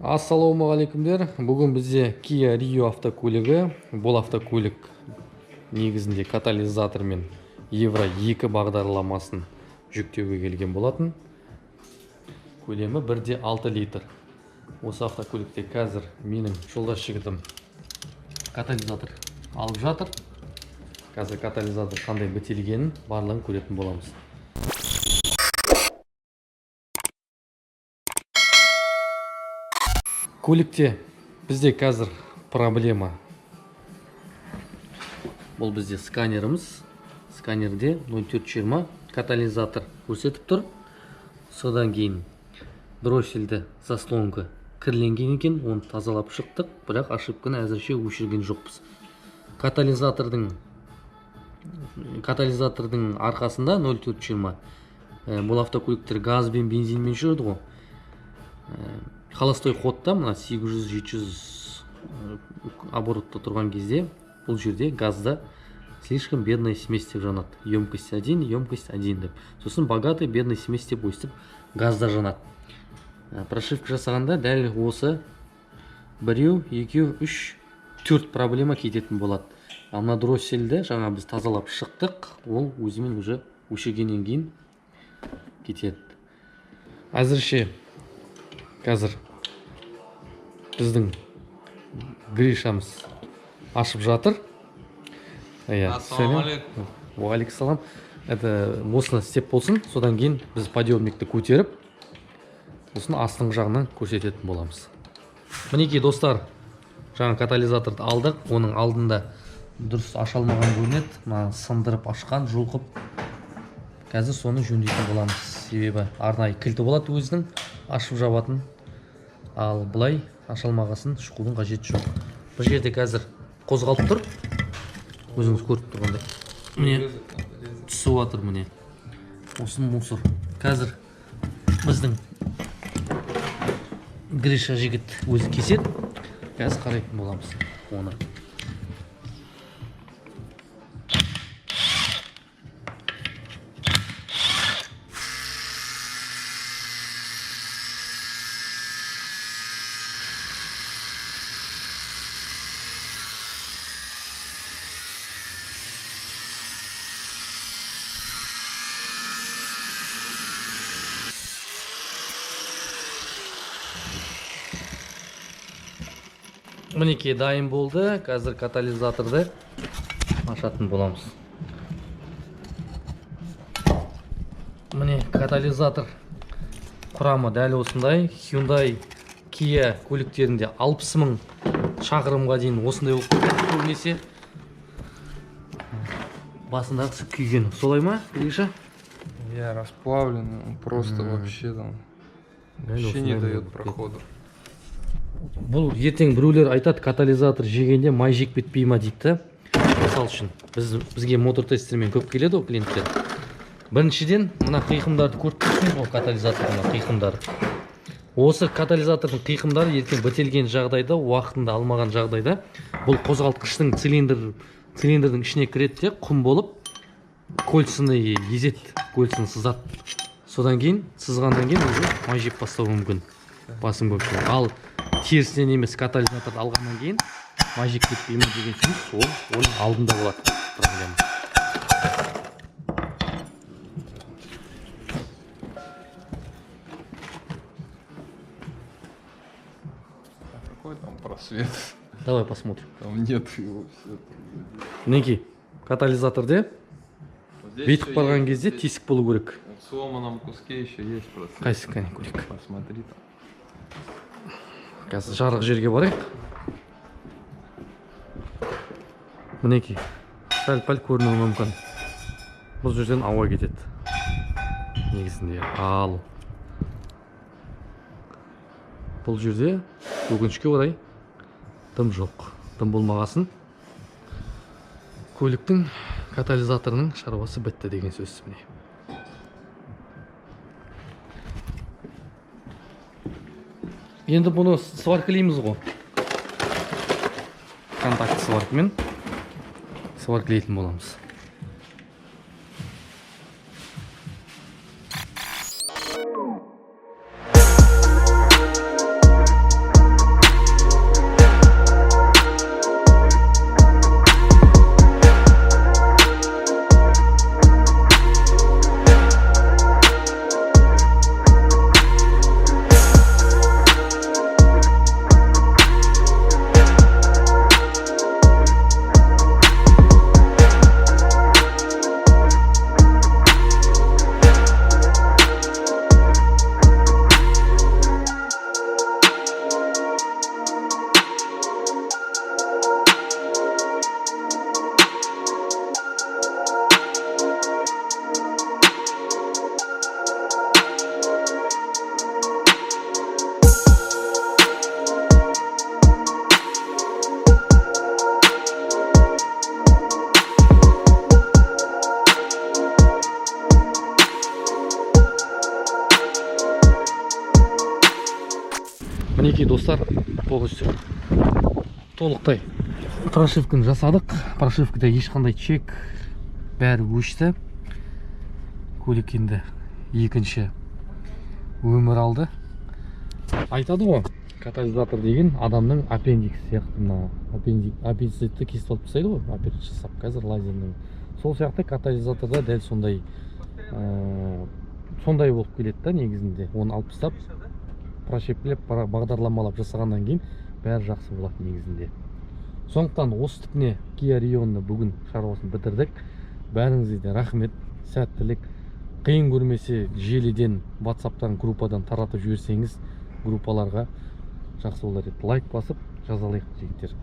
Ассалаумағалейкумдер. Бүгін бізде Kia Rio автокөлігі. Бұл автокөлік негізінде катализатормен Евро 2 бағдарламасын жүктеуге келген болатын. Көлемі 1,6 литр. Осы автокөлікте қазір менің жолдас жігітім катализатор алып жатыр. Қазір катализатор қандай бітелгенін барлығын көретін боламыз. Көлікте бізде қазір проблема. Бұл бізде сканеріміз. Сканерде 0420 катализатор көрсетіп тұр. Содан кейін дроссельді заслонка кірленген екен, оны тазалап шықтық, бірақ ошибканы әзірше өшірген жоқпыз. Катализатордың арқасында 0420 бұл автокөліктер газ бен бензинмен жүреді ғой. Холостой ходта мына 800-700 оборотта тұрған кезде бұл жерде газда слишком бедная смесь деп жанады. Емкость 1, емкость 1 деп. Сосын богатый, бедный смесь деп өстіп газда жанады. Прошивка жасағанда дәл осы 1, 2, 3, 4 проблема кететін болады. Мына дроссельді жаңа біз тазалап шықтық, ол өзімен уже өшіргеннен кейін кетеді. Әзірше қазір біздің Гришамыз ашып жатыр. Ассалаумалейкум. Уалейкумассалам. Это осыны істеп болсын, содан кейін біз подъемникті көтеріп, сосын астыңғы жағынан көрсететін боламыз. Мінекей достар, жаңа катализаторды алдық, оның алдында дұрыс ашалмаған көрінеді. Мына сындырып ашқан, жұлқып. Қазір соны жөндейтін боламыз. Себебі арнайы кілті болады өзінің ашып жабатын. Ал бұлай ашалмағасын шұқудың қажеті жоқ. Бір жерде қазір қозғалып тұр. Өзіңіз көріп тұрғандай. Міне түсіп жатыр, міне. Осының мусор. Қазір біздің Гриша жігіт өзі кеседі. Қазір қарайтын боламыз оны. Мінекей дайын болды. Қазір катализаторды ашатын боламыз. Міне катализатор құрамы дәл осындай. Hyundai Kia көліктерінде 60 000 шақырымға дейін осындай болып көбінесе басындағысы күйген. Солай ма, Гриша? Я расплавлен, он просто вообще там вообще не дает прохода. Бұл ертең біреулер айтады, катализатор жегенде май жек бетпей ма дейді. Мысал үшін бізге мотор тестермен көп келеді ғой клиенттер. Біріншіден мына қиқымдарды көріп тұрсың ғой, катализатордың қиқымдары. Осы катализатордың қиқымдары ертең бітелген жағдайда, уақытында алмаған жағдайда бұл қозғалтқыштың цилиндрдің ішіне кіреді де құм болып кольцаны езеді, кольцаны сызады. Содан кейін сызғаннан кейін уже май жеп бастауы мүмкін. Басым көпшілік. Ал терісінен емес, катализаторды алғаннан кейін май жек кетпей ме деген сөз ол алдында болады проблема. Какой там просвет? Давай посмотрим. Там нет его все. Мінекей катализаторде бүйтіп барған кезде тесік болу керек. В сломанном куске еще есть просвет. Қайсы кәне көрейік. Посмотри там. Қазір жарық жерге барайық. Мінекей сәл-пәл көрінуі мүмкін. Бұл жерден ауа кетеді негізінде. Ал бұл жерде өкінішке орай дым жоқ. Дым болмағасын көліктің катализаторының шаруасы бітті деген сөз. Міне. Енді бұны сваркілейміз ғой. Контакт сваркымен сваркілейтін боламыз. мінекей достар, полностью толықтай прошивканы жасадық. Прошивкада ешқандай чек, бәрі өшті. Көлік енді екінші өмір алды. Айтады ғой, катализатор деген адамның аппендикс сияқты, мына аппендицитті кесіп алып тастайды ғой, операция жасап, қазір лазермен. Сол сияқты катализаторда дәл сондай болып келеді да негізінде. Оны алып тастап, прошивкілеп, бағдарламалап жасағаннан кейін бәрі жақсы болады негізінде. Сондықтан осы тіпне Kia Rion'ны бүгін шаруасын бітірдік. Бәріңізге де рахмет, сәттілік. Қиын көрмесе желіден, WhatsApp-тан, группадан таратып жіберсеңіз, группаларға жақсы болар еді. Лайк басып жазалайық жігіттер.